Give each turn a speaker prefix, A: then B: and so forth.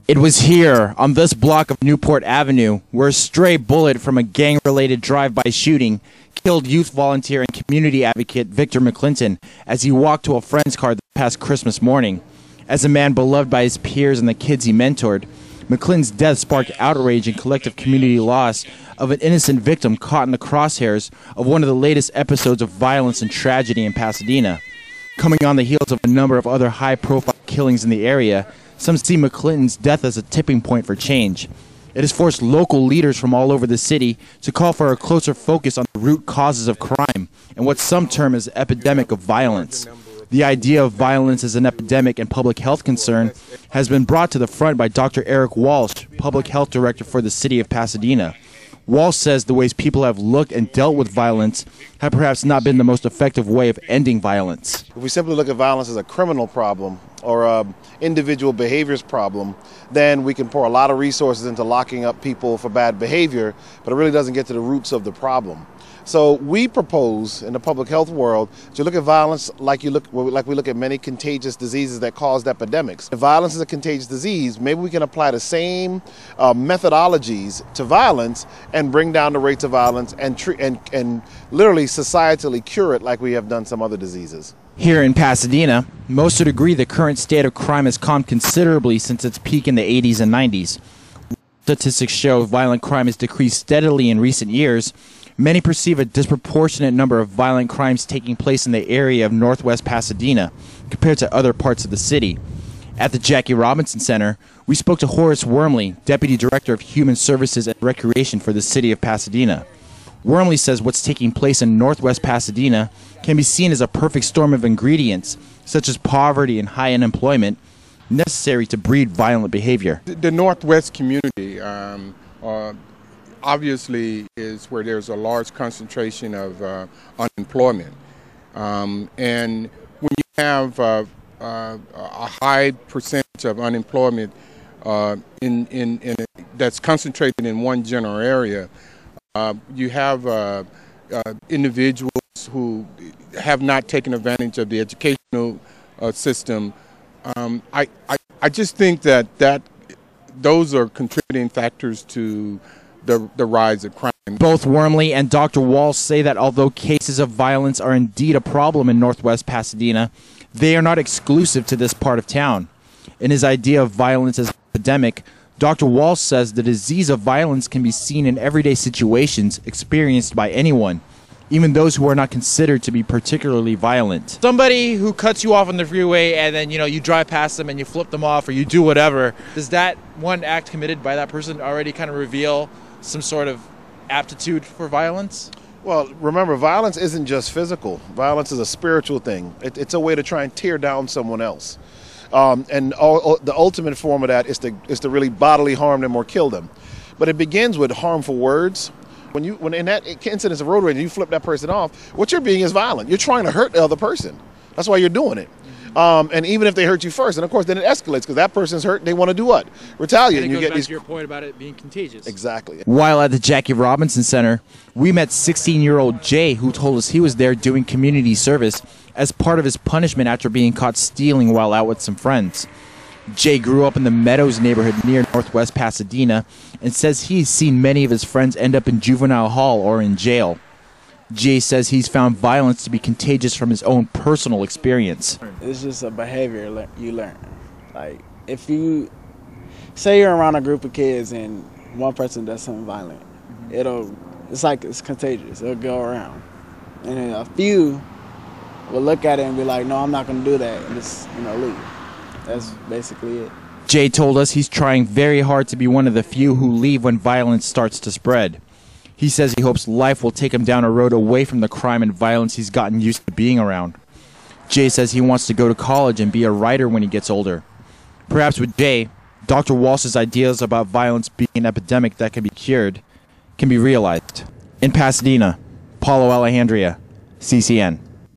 A: It was here, on this block of Newport Avenue, where a stray bullet from a gang-related drive-by shooting killed youth volunteer and community advocate Victor McClinton as he walked to a friend's car this past Christmas morning. As a man beloved by his peers and the kids he mentored, McClinton's death sparked outrage and collective community loss of an innocent victim caught in the crosshairs of one of the latest episodes of violence and tragedy in Pasadena. Coming on the heels of a number of other high-profile killings in the area, some see McClinton's death as a tipping point for change. It has forced local leaders from all over the city to call for a closer focus on the root causes of crime and what some term as epidemic of violence. The idea of violence as an epidemic and public health concern has been brought to the front by Dr. Eric Walsh, Public Health Director for the City of Pasadena. Walsh says the ways people have looked and dealt with violence have perhaps not been the most effective way of ending violence.
B: If we simply look at violence as a criminal problem or an individual behaviors problem, then we can pour a lot of resources into locking up people for bad behavior, but it really doesn't get to the roots of the problem. So we propose in the public health world to look at violence like we look at many contagious diseases that caused epidemics. If violence is a contagious disease, maybe we can apply the same methodologies to violence and bring down the rates of violence and literally societally cure it like we have done some other diseases.
A: Here in Pasadena, most would agree the current state of crime has calmed considerably since its peak in the 80s and 90s. Statistics show violent crime has decreased steadily in recent years. Many perceive a disproportionate number of violent crimes taking place in the area of Northwest Pasadena compared to other parts of the city. At the Jackie Robinson Center, we spoke to Horace Wormley, Deputy Director of Human Services and Recreation for the City of Pasadena. Wormley says what's taking place in Northwest Pasadena can be seen as a perfect storm of ingredients, such as poverty and high unemployment, necessary to breed violent behavior.
C: The Northwest community obviously is where there's a large concentration of unemployment. And when you have a high percentage of unemployment that's concentrated in one general area, you have individuals who have not taken advantage of the educational system. I just think that those are contributing factors to the rise of crime.
A: Both Wormley and Dr. Walsh say that although cases of violence are indeed a problem in Northwest Pasadena, they are not exclusive to this part of town. In his idea of violence as an epidemic, Dr. Walsh says the disease of violence can be seen in everyday situations experienced by anyone, even those who are not considered to be particularly violent.
D: Somebody who cuts you off on the freeway and then, you drive past them and you flip them off or you do whatever, does that one act committed by that person already kind of reveal some sort of aptitude for violence?
B: Well, remember, violence isn't just physical. Violence is a spiritual thing. It's a way to try and tear down someone else. The ultimate form of that is to really bodily harm them or kill them. But it begins with harmful words. When in that incident of road rage, you flip that person off, what you're being is violent. You're trying to hurt the other person. That's why you're doing it. And even if they hurt you first, and of course then it escalates because that person's hurt, they want to do what? Retaliate.
D: And it goes back to your point about it being contagious.
B: Exactly.
A: While at the Jackie Robinson Center, we met 16-year-old Jay, who told us he was there doing community service as part of his punishment after being caught stealing while out with some friends. Jay grew up in the Meadows neighborhood near Northwest Pasadena and says he's seen many of his friends end up in juvenile hall or in jail. Jay says he's found violence to be contagious from his own personal experience.
E: It's just a behavior you learn. Like, if you say you're around a group of kids and one person does something violent, it's contagious. It'll go around. And then a few will look at it and be like, no, I'm not going to do that, and just, leave. That's basically it.
A: Jay told us he's trying very hard to be one of the few who leave when violence starts to spread. He says he hopes life will take him down a road away from the crime and violence he's gotten used to being around. Jay says he wants to go to college and be a writer when he gets older. Perhaps with Jay, Dr. Walsh's ideas about violence being an epidemic that can be cured can be realized. In Pasadena, Paulo, Alejandria, CCN.